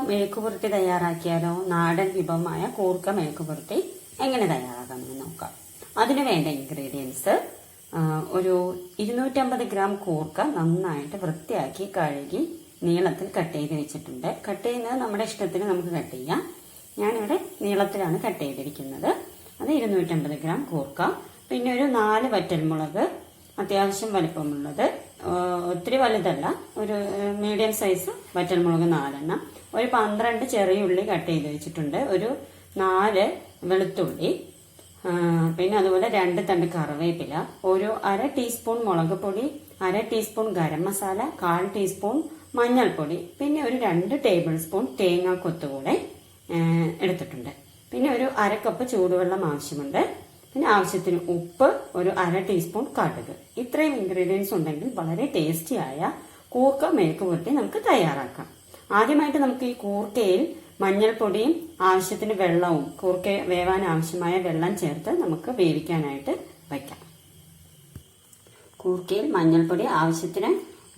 മെഴുക്കുപുരട്ടി തയ്യാറാക്കിയാലോ? നാടൻ വിഭവമായ കൂർക്ക മെഴുക്കുപുരട്ടി എങ്ങനെ തയ്യാറാക്കാമെന്ന് നോക്കാം. അതിന് വേണ്ട ഇൻഗ്രീഡിയൻസ്: ഒരു 250 ഗ്രാം കൂർക്ക നന്നായിട്ട് വൃത്തിയാക്കി കഴുകി നീളത്തിൽ കട്ട് ചെയ്ത് വെച്ചിട്ടുണ്ട്. കട്ട് ചെയ്യുന്നത് നമ്മുടെ ഇഷ്ടത്തിന് നമുക്ക് കട്ട് ചെയ്യാം. ഞാനിവിടെ നീളത്തിലാണ് കട്ട് ചെയ്തിരിക്കുന്നത്. അത് 250 ഗ്രാം കൂർക്ക. പിന്നെ ഒരു 4 വറ്റൽമുളക്, അത്യാവശ്യം വലിപ്പമുള്ളത്, ഒത്തിരി വലുതല്ല, ഒരു മീഡിയം സൈസ് വറ്റൽമുളക് 4 എണ്ണം. ഒരു 12 ചെറിയ ഉള്ളി കട്ട് ചെയ്ത് വെച്ചിട്ടുണ്ട്. ഒരു 4 വെളുത്തുള്ളി, പിന്നെ അതുപോലെ 2 തണ്ട് കറിവേപ്പില, ഒരു 1/2 ടീസ്പൂൺ മുളക് പൊടി, 1/2 ടീസ്പൂൺ ഗരം മസാല, 1/4 ടീസ്പൂൺ മഞ്ഞൾപ്പൊടി, പിന്നെ ഒരു 2 ടേബിൾ സ്പൂൺ തേങ്ങാക്കൊത്ത് കൂടെ എടുത്തിട്ടുണ്ട്. പിന്നെ ഒരു 1/2 കപ്പ് ചൂടുവെള്ളം ആവശ്യമുണ്ട്. പിന്നെ ആവശ്യത്തിന് ഉപ്പ്, ഒരു 1/2 ടീസ്പൂൺ കടുക്. ഇത്രയും ഇൻഗ്രീഡിയൻസ് ഉണ്ടെങ്കിൽ വളരെ ടേസ്റ്റിയായ കൂർക്ക മെഴുക്കുപുരട്ടി നമുക്ക് തയ്യാറാക്കാം. ആദ്യമായിട്ട് നമുക്ക് ഈ കൂർക്കയിൽ മഞ്ഞൾപ്പൊടിയും ആവശ്യത്തിന് വെള്ളവും, കൂർക്ക വേവാൻ ആവശ്യമായ വെള്ളം ചേർത്ത് നമുക്ക് വേവിക്കാനായിട്ട് വയ്ക്കാം. കൂർക്കയിൽ മഞ്ഞൾപ്പൊടി, ആവശ്യത്തിന്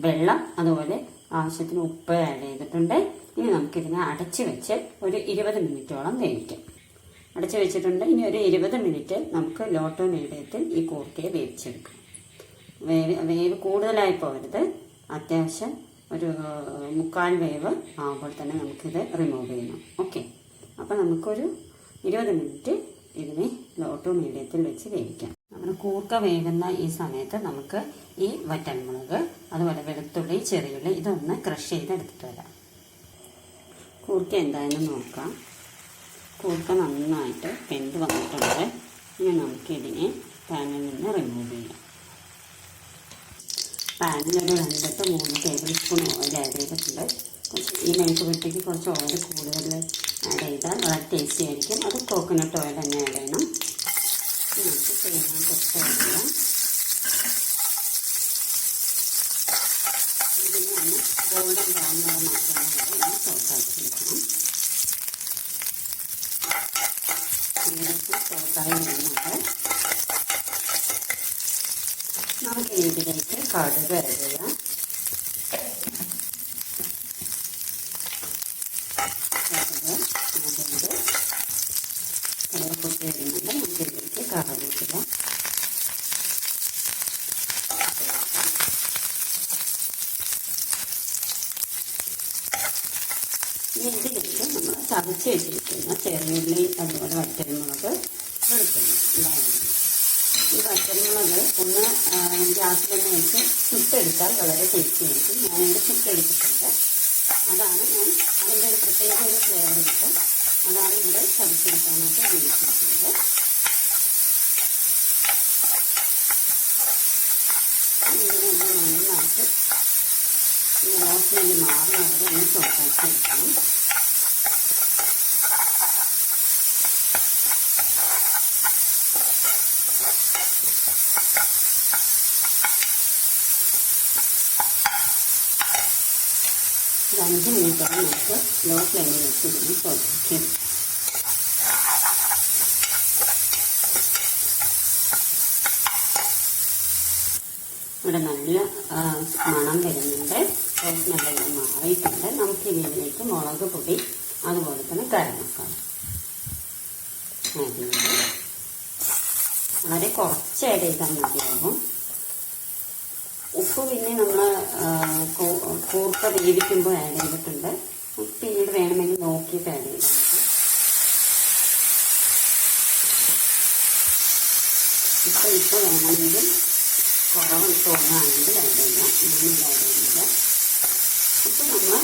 വെള്ളം, അതുപോലെ ആവശ്യത്തിന് ഉപ്പ് ആഡ് ചെയ്തിട്ടുണ്ട്. ഇനി നമുക്കിതിനെ അടച്ചു വെച്ച് ഒരു 20 മിനിറ്റോളം വേവിക്കാം. അടച്ചു വെച്ചിട്ടുണ്ട്. ഇനി ഒരു 20 മിനിറ്റ് നമുക്ക് ലോ ടു മീഡിയത്തിൽ ഈ കൂർക്കയെ വേവിച്ചെടുക്കാം. വേവ് കൂടുതലായി പോകരുത്. അത്യാവശ്യം ഒരു 3/4 വേവ് ആകുമ്പോൾ തന്നെ നമുക്കിത് റിമൂവ് ചെയ്യണം. ഓക്കെ, അപ്പം നമുക്കൊരു 20 മിനിറ്റ് ഇതിനെ ലോ ടു മീഡിയത്തിൽ വെച്ച് വേവിക്കാം. നമ്മുടെ കൂർക്ക വേകുന്ന ഈ സമയത്ത് നമുക്ക് ഈ വറ്റൽമുളക്, അതുപോലെ വെളുത്തുള്ളി, ചെറിയുള്ളി ഇതൊന്ന് ക്രഷ് ചെയ്ത് എടുത്തിട്ട് വരാം. കൂർക്ക എന്തായാലും നോക്കാം. കൂർക്ക നന്നായിട്ട് വെന്ത് വന്നിട്ടുണ്ട്. ഇനി നമുക്കിതിനെ പാനിൽ നിന്ന് റിമൂവ് ചെയ്യാം. പാനിലൊരു 2 to 3 table spoon oil add ചെയ്തിട്ടുണ്ട്. ഈ മെഴുക്കുപുരട്ടിക്ക് കുറച്ച് ഓയിൽ കൂടുതൽ ആഡ് ചെയ്താൽ വളരെ ടേസ്റ്റി ആയിരിക്കും. അത് കോക്കനട്ട് ഓയിൽ തന്നെ ആഡ് ചെയ്യണം. നമുക്ക് തേങ്ങ കുറച്ച് ആഡ് ചെയ്യാം. ഇതിന് ഒന്ന് ഗോൾഡൻ ബ്രൗൺ നിറം മാത്രമുള്ള വരെ ഒന്ന് സോട്ടാക്കി വെക്കണം. സോട്ടായി വരുന്നത് നമുക്ക് ഇതിലേക്ക് കടുക് ആഡ് ചെയ്യാം. കടുക് പൊട്ടി വരുന്നുണ്ട്. നമുക്ക് ഇതിലേക്ക് കറിവേപ്പില, ഇതിലേക്ക് നമ്മൾ ചതച്ച് വെച്ചിരിക്കുന്ന ചെറിയുള്ളി, അതുപോലെ വറ്റൽമുളക്, വെളുത്തുള്ളി ഇതായിരുന്നു. ഈ വറ്റൽമുളക് ഒന്ന് ഗ്യാസിൽ തന്നെ വെച്ച് ചുട്ടെടുത്താൽ വളരെ ടേസ്റ്റി ആയിരിക്കും. ഞാനിവിടെ ചുട്ടെടുത്തിട്ടുണ്ട്. അതാണ് അതിൻ്റെ ഒരു പ്രത്യേക ഒരു ഫ്ലേവർ കിട്ടും. അതാണ് ഇവിടെ ചതച്ചെടുക്കാനായിട്ട് ഉപയോഗിച്ചിരിക്കുന്നത്. ഇതിനൊന്ന് നന്നായിട്ട് ഈ റോസ്മെല്ല് മാറുന്നവരെ ഒന്ന് സോട്ടാക്കിയെടുക്കണം. ഒരു 5 മിനിറ്റോളം നമുക്ക് ലോ ഫ്ലെയിമിൽ വെച്ച് ഇതിന് സോട്ടാക്കിയെടുക്കാം. ഇവിടെ നല്ല മണം വരുന്നുണ്ട്. റോസ്മെല്ലാം മാറിയിട്ടുണ്ട്. നമുക്ക് ഇതിലേക്ക് മുളക് പൊടി, അതുപോലെ തന്നെ ഗരം മസാല ആഡ് ചെയ്ത് വളരെ കുറച്ച് ആഡ് ചെയ്താൽ മതിയാകും. ഉപ്പ് പിന്നെ നമ്മൾ കൂർക്ക വേവിക്കുമ്പോൾ ആഡ് ചെയ്തിട്ടുണ്ട്. പിന്നീട് വേണമെങ്കിൽ നോക്കിയിട്ട് ആഡ് ചെയ്താൽ മതി. ഇപ്പോൾ വേണമെങ്കിൽ കുറവ് തോന്നുകയാണെങ്കിൽ ആഡ് ചെയ്യാം. ഞാനിത് ആഡ് ചെയ്യുന്നില്ല. അപ്പോൾ നമ്മൾ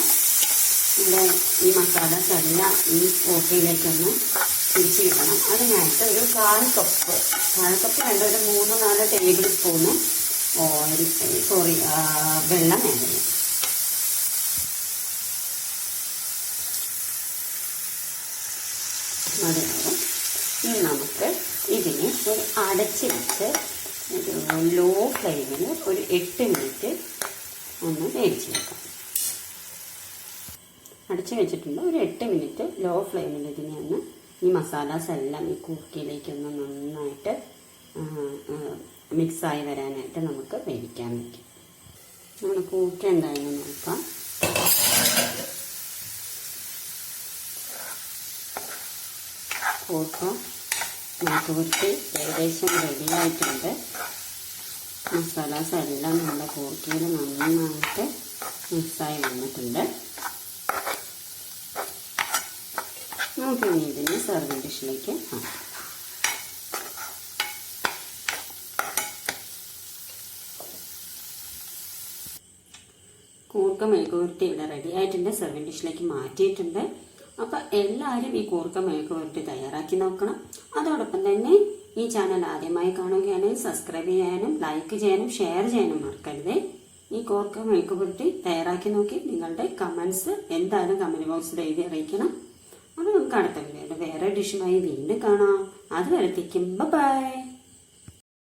ഇവിടെ ഈ മസാലാസ് എല്ലാം ഈ കൂർക്കയിലേക്കൊന്ന് തിരിച്ച് കിട്ടണം. അതിനായിട്ട് ഒരു 1/4 കപ്പ് വേണ്ട, ഒരു 3-4 ടേബിൾ സ്പൂണ് വെള്ളം ആഡ് ചെയ്യാം. മതിയാവും. ഇനി നമുക്ക് ഇതിനെ ഒരു അടച്ച് വെച്ച് ലോ ഫ്ലെയിമിൽ ഒരു 8 മിനിറ്റ് ഒന്ന് വേവിച്ച് വെക്കാം. അടച്ച് വെച്ചിട്ടുണ്ട്. ഒരു 8 മിനിറ്റ് ലോ ഫ്ലെയിമിൽ ഇതിനെ ഒന്ന് ഈ മസാലാസ് എല്ലാം ഈ കൂർക്കയിലേക്കൊന്ന് നന്നായിട്ട് മിക്സായി വരാനായിട്ട് നമുക്ക് വേവിക്കാൻ വയ്ക്കും. നമ്മൾ കൂർക്ക എന്തായാലും നോക്കാം. കൂർക്ക മെഴുക്കുപുരട്ടി ഏകദേശം റെഡിയായിട്ടുണ്ട്. മസാലാസ് എല്ലാം നമ്മുടെ കൂർക്കയിൽ നന്നായിട്ട് മിക്സായി വന്നിട്ടുണ്ട്. നമുക്കിനി ഇതിനെ സെർവിങ് ഡിഷിലേക്ക് ആക്കാം. കൂർക്ക മെഴുക്കുപുരട്ടി ഇവിടെ റെഡി ആയിട്ടുണ്ട്. സെർവിങ് ഡിഷിലേക്ക് മാറ്റിയിട്ടുണ്ട്. അപ്പം എല്ലാവരും ഈ കൂർക്ക മെഴുക്കുപുരട്ടി തയ്യാറാക്കി നോക്കണം. അതോടൊപ്പം തന്നെ ഈ ചാനൽ ആദ്യമായി കാണുകയാണെങ്കിൽ സബ്സ്ക്രൈബ് ചെയ്യാനും ലൈക്ക് ചെയ്യാനും ഷെയർ ചെയ്യാനും മറക്കരുത്. ഈ കൂർക്ക മെഴുക്കുപുരട്ടി തയ്യാറാക്കി നോക്കി നിങ്ങളുടെ കമൻസ് എന്തായാലും കമന്റ് ബോക്സിൽ എഴുതി അറിയിക്കണം. അപ്പോൾ നമുക്ക് അടുത്ത വീഡിയോയിൽ വേറെ ഡിഷുമായി വീണ്ടും കാണാം. അതുവരെത്തേക്കും ബൈ.